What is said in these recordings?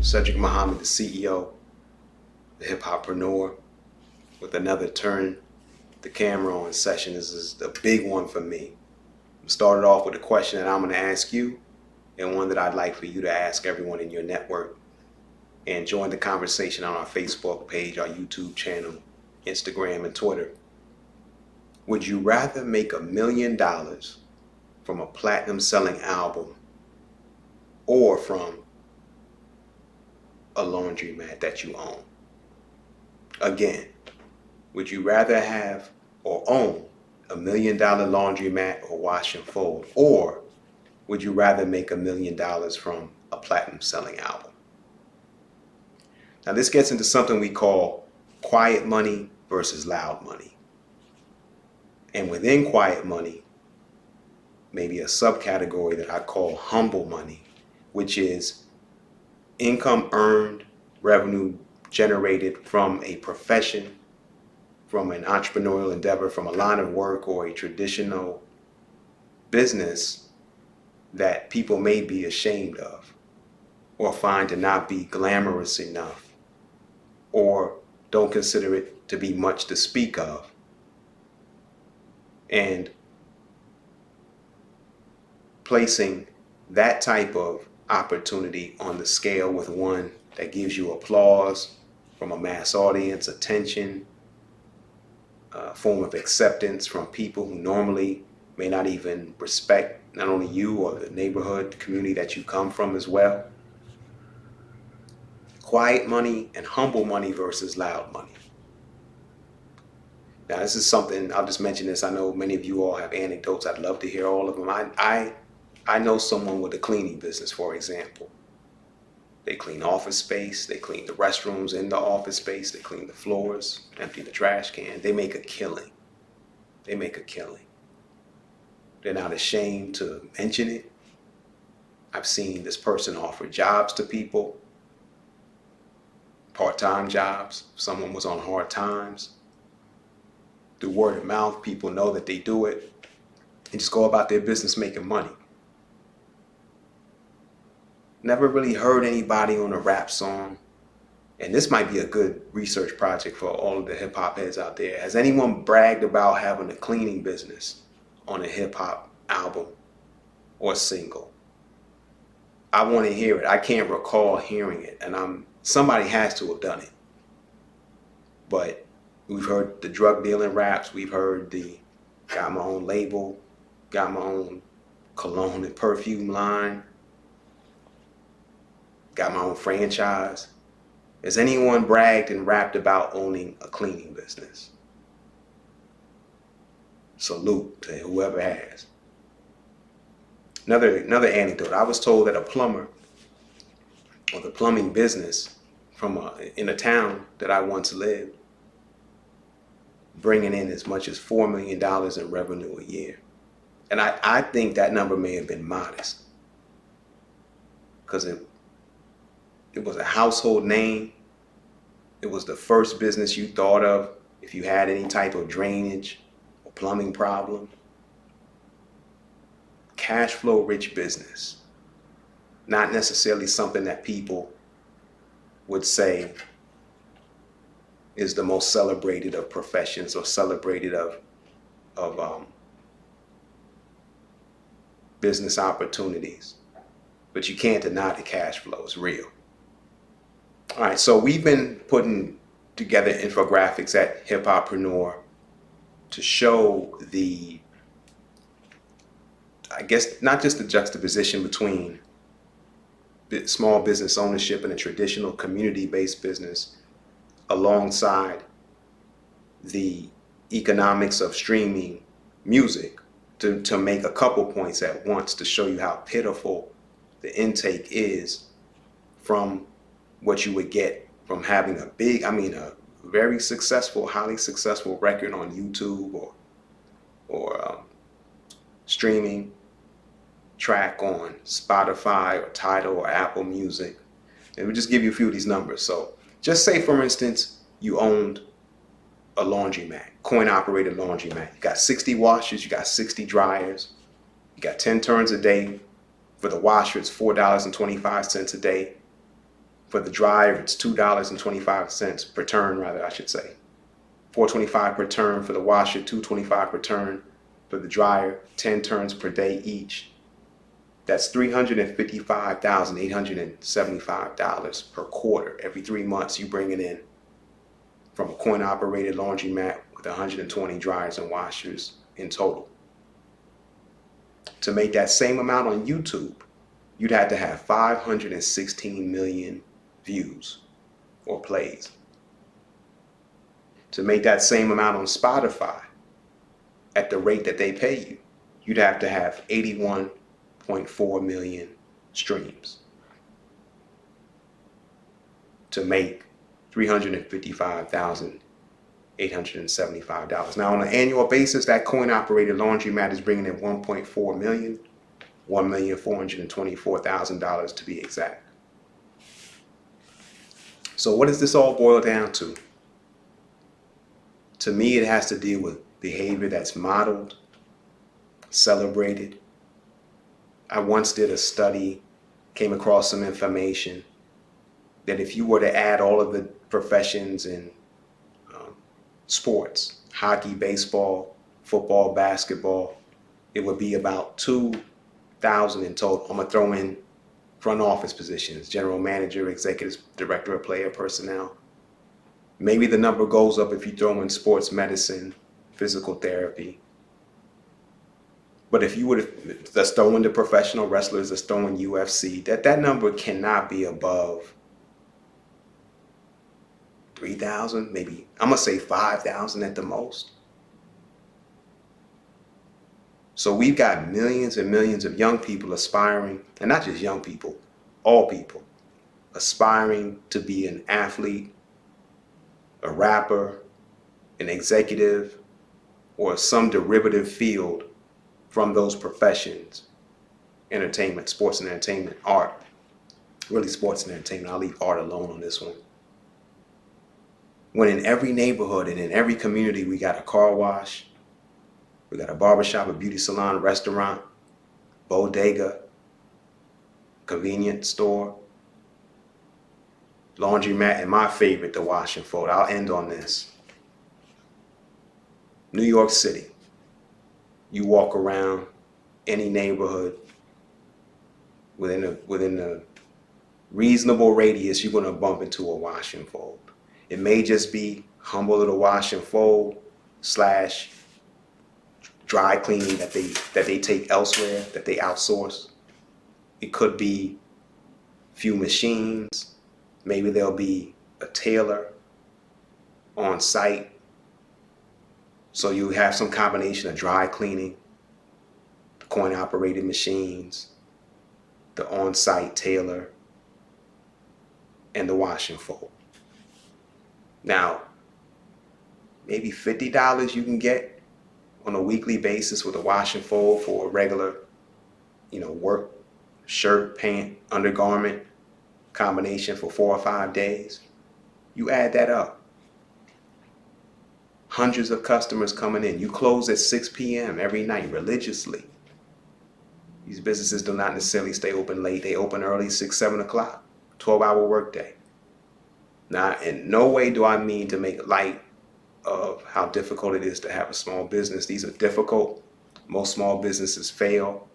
Cedric Muhammad, the CEO, the Hip-Hoppreneur, with another Turn the Camera On session. This is a big one for me. We started off with a question that I'm going to ask you, and one that I'd like for you to ask everyone in your network. And join the conversation on our Facebook page, our YouTube channel, Instagram, and Twitter. Would you rather make $1 million from a platinum selling album or from a laundromat that you own? Again, would you rather have or own $1 million laundromat or wash and fold, or would you rather make $1 million from a platinum selling album? Now this gets into something we call quiet money versus loud money. And within quiet money, maybe a subcategory that I call humble money, which is income earned, revenue generated from a profession, from an entrepreneurial endeavor, from a line of work or a traditional business that people may be ashamed of or find to not be glamorous enough or don't consider it to be much to speak of. And placing that type of opportunity on the scale with one that gives you applause from a mass audience, attention, a form of acceptance from people who normally may not even respect not only you or the neighborhood, the community that you come from as well. Quiet money and humble money versus loud money. Now this is something, I'll just mention this. I know many of you all have anecdotes. I'd love to hear all of them. I know someone with a cleaning business, for example. They clean office space, they clean the restrooms in the office space, they clean the floors, empty the trash can. They make a killing. They make a killing. They're not ashamed to mention it. I've seen this person offer jobs to people, part-time jobs. Someone was on hard times. Through word of mouth, people know that they do it and just go about their business making money. Never really heard anybody on a rap song, and this might be a good research project for all of the hip hop heads out there. Has anyone bragged about having a cleaning business on a hip hop album or single? I want to hear it. I can't recall hearing it, and somebody has to have done it. But we've heard the drug dealing raps. We've heard the got my own label, got my own cologne and perfume line, got my own franchise. Has anyone bragged and rapped about owning a cleaning business? Salute to whoever has. Another anecdote. I was told that a plumber or the plumbing business in a town that I once lived, bringing in as much as $4 million in revenue a year. And I think that number may have been modest because it was a household name. It was the first business you thought of if you had any type of drainage or plumbing problem. Cash flow rich business. Not necessarily something that people would say is the most celebrated of professions or celebrated of business opportunities. But you can't deny the cash flow is real. All right, so we've been putting together infographics at Hip-Hoppreneur to show I guess, not just the juxtaposition between small business ownership and a traditional community-based business alongside the economics of streaming music, to make a couple points at once to show you how pitiful the intake is from what you would get from having a very successful, highly successful record on YouTube or streaming track on Spotify or Tidal or Apple Music. And we'll just give you a few of these numbers. So just say, for instance, you owned a laundromat, coin-operated laundromat. You got 60 washers, you got 60 dryers, you got 10 turns a day. For the washer, it's $4.25 a day. For the dryer, it's $2.25 per turn, rather, I should say. $4.25 per turn for the washer, $2.25 per turn for the dryer, 10 turns per day each. That's $355,875 per quarter. Every 3 months, you bring it in from a coin-operated laundromat with 120 dryers and washers in total. To make that same amount on YouTube, you'd have to have 516 million views or plays. To make that same amount on Spotify, at the rate that they pay you, you'd have to have 81.4 million streams to make $355,875. Now, on an annual basis, that coin-operated laundromat is bringing in 1.4 million, $1,424,000 to be exact. So what does this all boil down to? To me, it has to deal with behavior that's modeled, celebrated. I once did a study, came across some information that if you were to add all of the professions in sports, hockey, baseball, football, basketball, it would be about 2,000 in total. I'm going to throw in front office positions, general manager, executive director of player personnel. Maybe the number goes up if you throw in sports medicine, physical therapy. But if you were to, let's throw in the professional wrestlers, let's throw in UFC, that number cannot be above 3,000, maybe, I'm going to say 5,000 at the most. So we've got millions and millions of young people aspiring, and not just young people, all people, aspiring to be an athlete, a rapper, an executive, or some derivative field from those professions. Entertainment, sports and entertainment, art. Really sports and entertainment. I'll leave art alone on this one. When in every neighborhood and in every community, we got a car wash, we got a barbershop, a beauty salon, restaurant, bodega, convenience store, laundromat, and my favorite, the wash and fold. I'll end on this. New York City. You walk around any neighborhood within a reasonable radius, you're going to bump into a wash and fold. It may just be humble little wash and fold / dry cleaning that they take elsewhere, that they outsource. It could be few machines. Maybe there'll be a tailor on site. So you have some combination of dry cleaning, the coin-operated machines, the on-site tailor, and the wash and fold. Now, maybe $50 you can get on a weekly basis with a wash and fold for a regular, work, shirt, pant, undergarment combination for 4 or 5 days. You add that up. Hundreds of customers coming in. You close at 6 p.m. every night religiously. These businesses do not necessarily stay open late. They open early, 6, 7 o'clock, 12-hour workday. Now, in no way do I mean to make light of how difficult it is to have a small business. These are difficult. Most small businesses fail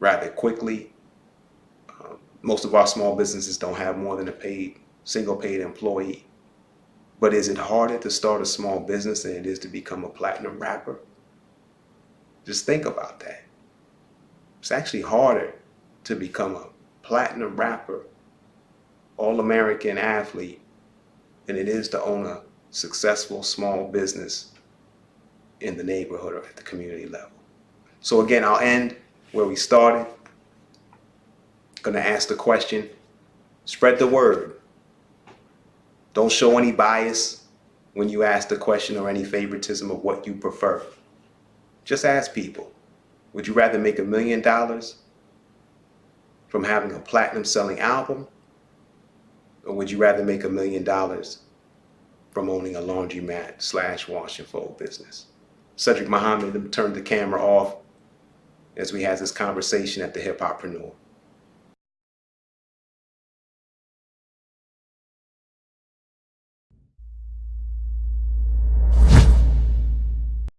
rather quickly. Most of our small businesses don't have more than a single paid employee. But is it harder to start a small business than it is to become a platinum rapper? Just think about that. It's actually harder to become a platinum rapper, all-American athlete, than it is to own a successful small business in the neighborhood or at the community level. So again, I'll end where we started. Going to ask the question, spread the word. Don't show any bias when you ask the question or any favoritism of what you prefer. Just ask people, would you rather make $1 million from having a platinum selling album? Or would you rather make $1 million from owning a laundromat / wash and fold business? Cedric Muhammad turned the camera off as we had this conversation at the Hip-Hoppreneur.